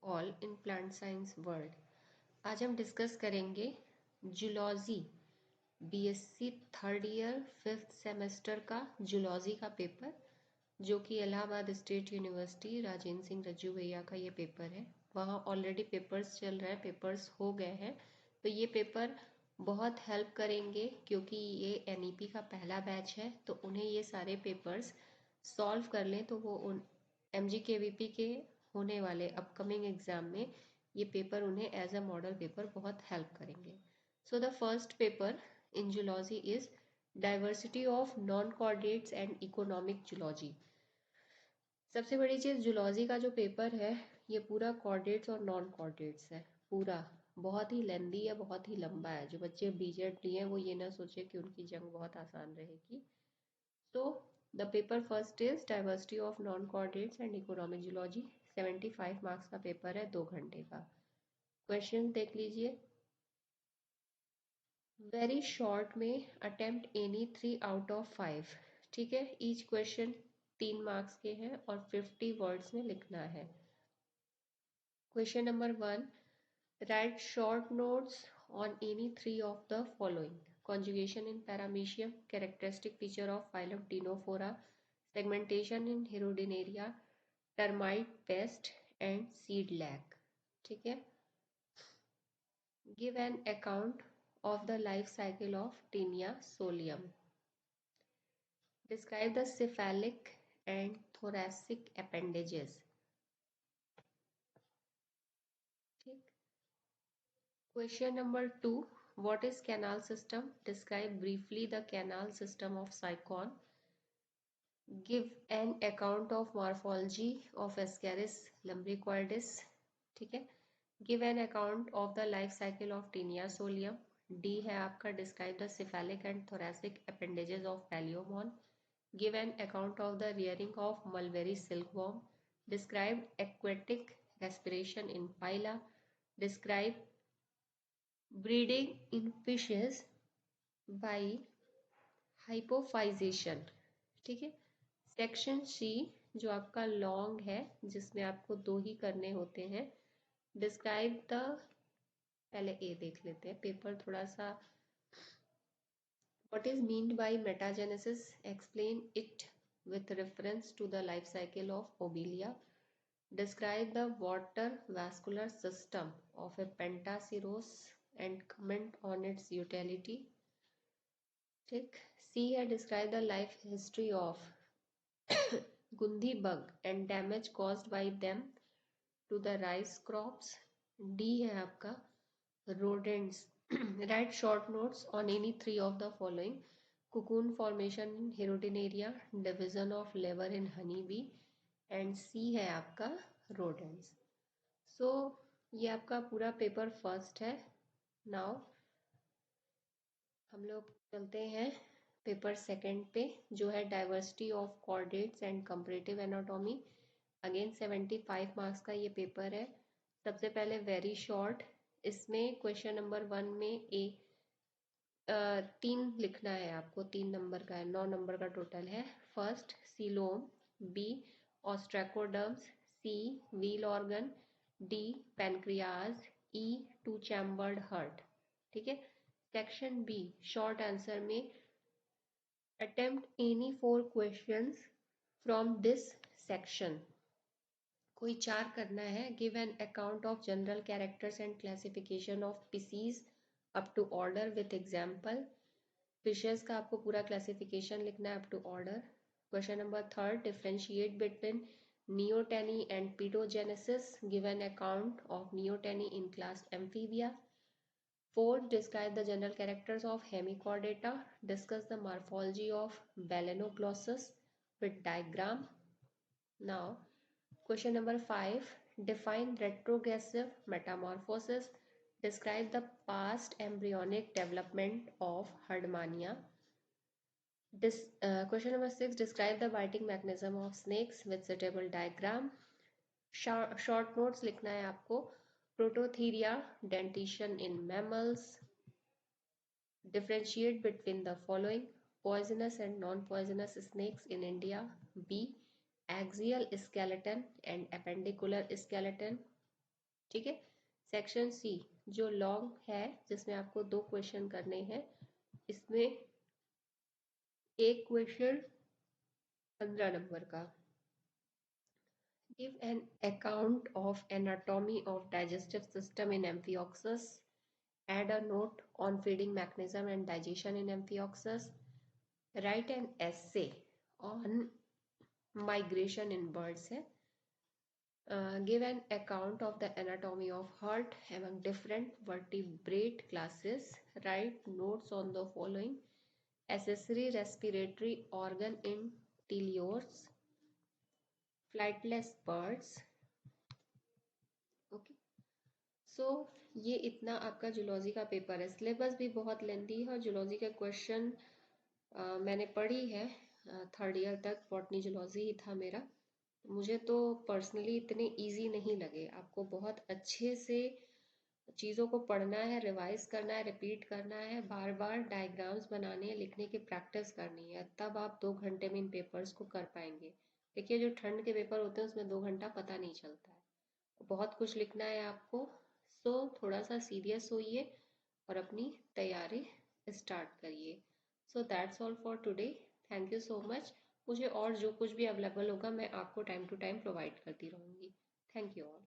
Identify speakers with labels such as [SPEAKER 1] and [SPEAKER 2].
[SPEAKER 1] All in plant science world. आज हम discuss करेंगे zoology BSc third year fifth semester का जूलॉजी का पेपर, जो कि इलाहाबाद स्टेट यूनिवर्सिटी राजेंद्र सिंह रज्जू भैया का ये पेपर है। वहाँ ऑलरेडी पेपर्स चल रहे हैं, पेपर्स हो गए हैं, तो ये पेपर बहुत हेल्प करेंगे क्योंकि ये एनईपी का पहला बैच है। तो उन्हें ये सारे पेपर्स सॉल्व कर लें तो वो उन एमजीकेवीपी के होने वाले अपकमिंग एग्जाम में ये पेपर उन्हें एज अ मॉडल पेपर बहुत हेल्प करेंगे। So the first paper in zoology is diversity of non chordates and economic zoology. सबसे बड़ी चीज़, जूलॉजी का जो पेपर है ये पूरा कॉर्डेट्स और नॉन कॉर्डेट्स है, पूरा बहुत ही लेंदी है, बहुत ही लंबा है। जो बच्चे बीजेड लिए हैं वो ये ना सोचे कि उनकी जंग बहुत आसान रहेगी। So the paper first is diversity of non-coordinates and economic zoology। 75 marks का पेपर है, 2 घंटे का। क्वेश्चन देख लीजिए। वेरी शॉर्ट में अटेम्प्ट एनी 3 आउट ऑफ 5। ठीक है, ईच क्वेश्चन 3 मार्क्स के हैं और 50 वर्ड्स में लिखना है। Question number 1, right short notes on any 3 of the following: conjugation in paramecium, characteristic feature of phylum Ctenophora, segmentation in Hirudinaria, termite pest and seed lag। ठीक है, give an account of the life cycle of Taenia solium, describe the cephalic and thoracic appendages। ठीक, question number 2, what is canal system? Describe briefly the canal system of Sycon। Give an account of morphology of Ascaris lumbricoides। ठीक है, give an account of the life cycle of Taenia solium। D है आपका, describe the cephalic and thoracic appendages of Palaeomon। Give an account of the rearing of mulberry silkworm। Describe aquatic respiration in phyla। Describe breeding in fishes by hypophysis। ठीक है, section C जो आपका long है, जिसमें आपको 2 ही करने होते हैं। डिस्क्राइब द, पहले ए देख लेते हैं, पेपर थोड़ा सा। What is meant by metagenesis? Explain it with reference to the life cycle of Obelia. Describe the water vascular system of a pentaceros and comment on its utility. ठीक, C है, describe the life history of gundhi bug and damage caused by them to the rice crops. D है आपका, rodents। Write short notes on any 3 of the following: cocoon formation in Hirudinaria, division of labor in honeybee, and C है आपका rodents। So ये आपका पूरा paper first है। Now हम लोग चलते हैं पेपर सेकंड पे, जो है diversity of chordates and comparative anatomy. Again 75 marks का ये पेपर है। सबसे पहले वेरी शॉर्ट, इसमें क्वेश्चन नंबर 1 में 3 लिखना है आपको, 3 नंबर का है, 9 नंबर का टोटल है। First coelom, B ostracoderms, C wheel organ, D pancreas, E two chambered heart. ठीक है, सेक्शन बी शॉर्ट आंसर में attempt any 4 questions from this section. कोई 4 करना है। Give an account of general characters and classification of species up to order with example. Fishes का आपको पूरा classification लिखना है up to order. Question number 3, differentiate between neoteny and paedogenesis. Give an account of neoteny in class Amphibia. 4, describe the general characters of hemichordata. Discuss the morphology of balanoglossus with diagram. Now question number 5, define retrogressive metamorphosis. Describe the past embryonic development of Herdmania. Question number 6, describe the biting mechanism of snakes with suitable diagram. Short notes लिखना है आपको। Prototheria, dentition in mammals. Differentiate between the following: poisonous and non-poisonous snakes in India. B, axial skeleton and appendicular skeleton. ठीक है। Section C जो long है, जिसमें आपको 2 question करने हैं, इसमें एक क्वेश्चन 15 नंबर का। Give an account of anatomy of digestive system in Amphioxus. Add a note on feeding mechanism and digestion in Amphioxus. Write an essay on migration in birds. Give an account of the anatomy of heart among different vertebrate classes. Write notes on the following accessory respiratory organ in teleosts, flightless birds. Okay. सो ये इतना आपका zoology का paper है। Syllabus भी बहुत लेंदी है और zoology के क्वेश्चन मैंने पढ़ी है, 3rd ईयर तक बॉटनी जूलॉजी ही था मेरा। मुझे तो पर्सनली इतने इजी नहीं लगे। आपको बहुत अच्छे से चीज़ों को पढ़ना है, रिवाइज करना है, रिपीट करना है, बार बार डायग्राम्स बनाने हैं, लिखने की प्रैक्टिस करनी है, तब आप 2 घंटे में इन पेपर्स को कर पाएंगे। देखिए जो ठंड के पेपर होते हैं उसमें 2 घंटा पता नहीं चलता है। बहुत कुछ लिखना है आपको। सो थोड़ा सा सीरियस होइए और अपनी तैयारी स्टार्ट करिए। So that's all for today. Thank you so much. मुझे और जो कुछ भी अवेलेबल होगा मैं आपको टाइम टू टाइम प्रोवाइड करती रहूँगी। Thank you all.